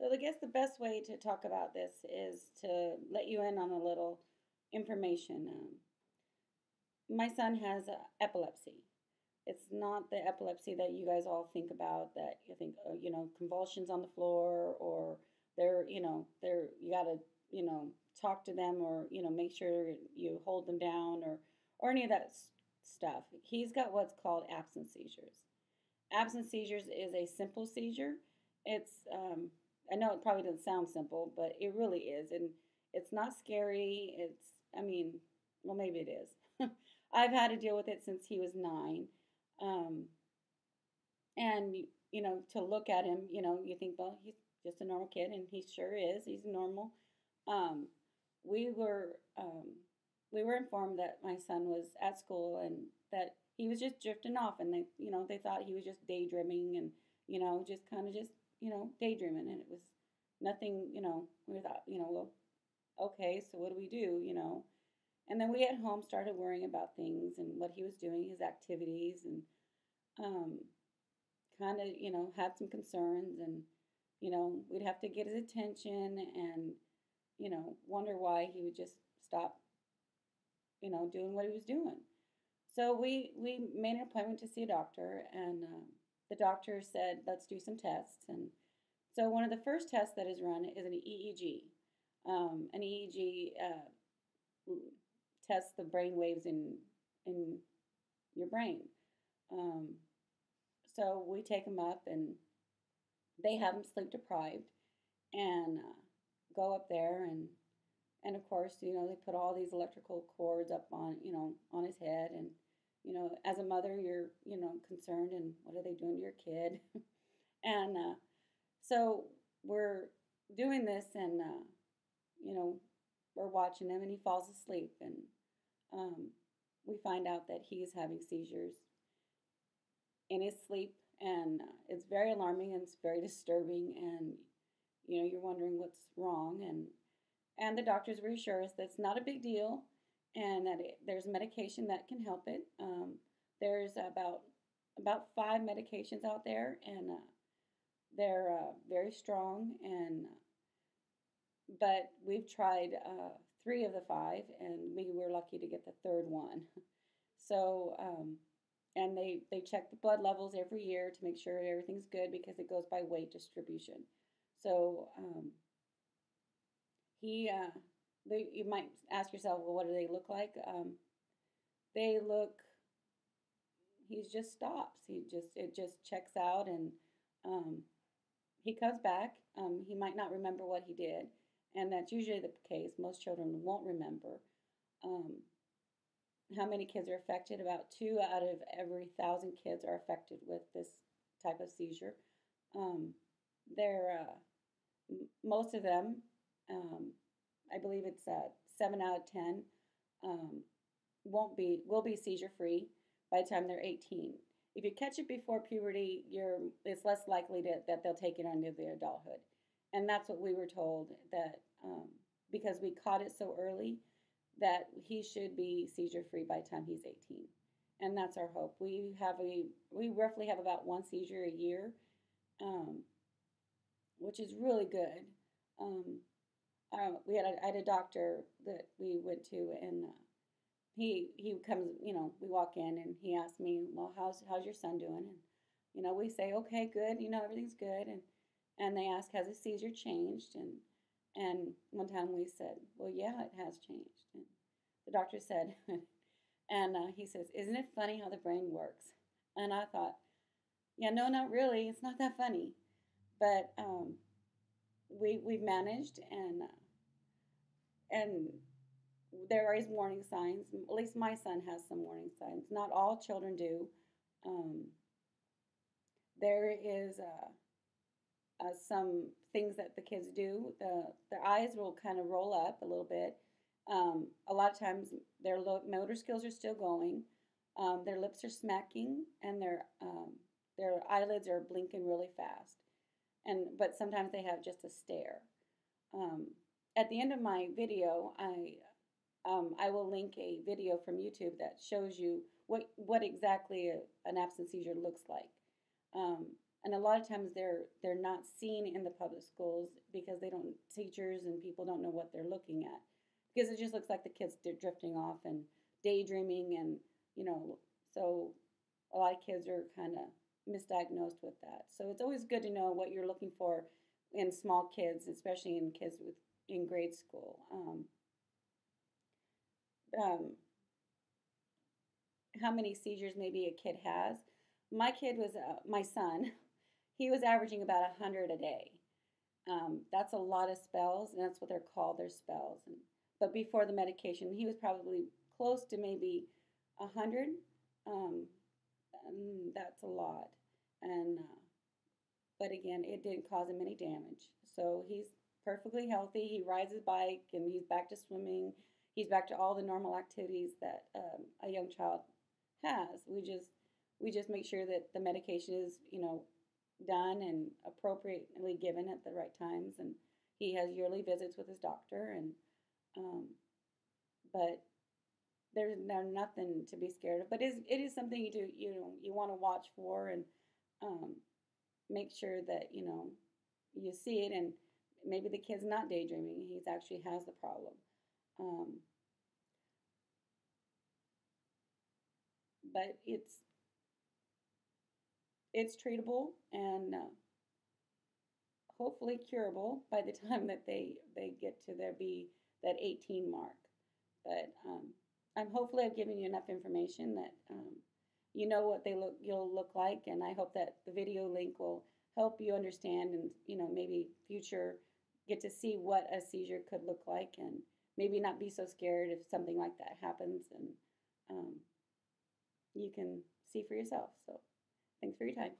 So I guess the best way to talk about this is to let you in on a little information. My son has epilepsy. It's not the epilepsy that you guys all think about. That you think, convulsions on the floor, or you gotta, talk to them, or make sure you hold them down, or any of that stuff. He's got what's called absence seizures. Absence seizures is a simple seizure. It's I know it probably doesn't sound simple, but it really is, and it's not scary. I mean, well, maybe it is. I've had to deal with it since he was 9, um, and to look at him, you think, well, he's just a normal kid, and he sure is. He's normal. Um, we were um, we were informed that my son was at school and that he was just drifting off, and they thought he was just daydreaming, and just kind of just daydreaming, and it was nothing. We thought, well, okay, so what do we do? And then we at home started worrying about things and what he was doing, his activities, and um, kind of had some concerns, and we'd have to get his attention, and wonder why he would just stop doing what he was doing. So we made an appointment to see a doctor, and the doctor said, let's do some tests. And so one of the first tests that is run is an EEG. An EEG tests the brain waves in your brain. Um, so we take him up, and they have him sleep deprived, and go up there, and of course, they put all these electrical cords up on his head, and as a mother, you're concerned, and what are they doing to your kid? And so we're doing this, and you know, we're watching him, and he falls asleep, and we find out that he's having seizures in his sleep, and it's very alarming, and it's very disturbing, and you're wondering what's wrong, and the doctors reassure us that it's not a big deal, and that there's medication that can help it. There's about 5 medications out there, and they're very strong, and but we've tried 3 of the 5, and we were lucky to get the third one. So, and they check the blood levels every year to make sure everything's good, because it goes by weight distribution. So you might ask yourself, well, what do they look like? They look. He just stops. It just checks out, and he comes back. He might not remember what he did, and that's usually the case. Most children won't remember. How many kids are affected? About 2 out of every 1,000 kids are affected with this type of seizure. They're most of them, I believe it's 7 out of 10, will be seizure free by the time they're 18. If you catch it before puberty, it's less likely that they'll take it into the adulthood, and that's what we were told, that because we caught it so early, that he should be seizure free by the time he's 18, and that's our hope. We roughly have about 1 seizure a year, which is really good. I had a doctor that we went to, and he comes, we walk in, and he asked me, well, how's your son doing? And we say, okay, good, everything's good, and they ask, has his seizure changed? And one time we said, well, yeah, it has changed. And the doctor said, and he says, isn't it funny how the brain works? And I thought, yeah, no, not really. It's not that funny, but we've managed, and there is warning signs. At least my son has some warning signs. Not all children do. There is some things that the kids do. Their eyes will kind of roll up a little bit. A lot of times their motor skills are still going. Their lips are smacking, and their eyelids are blinking really fast. But sometimes they have just a stare. At the end of my video, I will link a video from YouTube that shows you what exactly an absence seizure looks like. and a lot of times they're not seen in the public schools because they don't teachers and people don't know what they're looking at because it just looks like the kids drifting off and daydreaming and you know so a lot of kids are kind of misdiagnosed with that. So it's always good to know what you're looking for in small kids, especially in kids with in grade school. Um, how many seizures maybe a kid has? My kid was my son. He was averaging about 100 a day. That's a lot of spells, and that's what they're called. They're spells. But before the medication, he was probably close to maybe 100. Um, and that's a lot. And but again, it didn't cause him any damage. So he's perfectly healthy. He rides his bike, and he's back to swimming. He's back to all the normal activities that a young child has. We just make sure that the medication is done and appropriately given at the right times, and he has yearly visits with his doctor. And um, but there's nothing to be scared of. But it is something you do you want to watch for and um, make sure that you see it, and maybe the kid's not daydreaming. He's actually has the problem. Um, but it's treatable and hopefully curable by the time that they get to their be that 18 mark. But I'm hopefully I've given you enough information that you know what you'll look like, and I hope that the video link will help you understand and maybe future get to see what a seizure could look like, and maybe not be so scared if something like that happens, and um, you can see for yourself. So thanks for your time.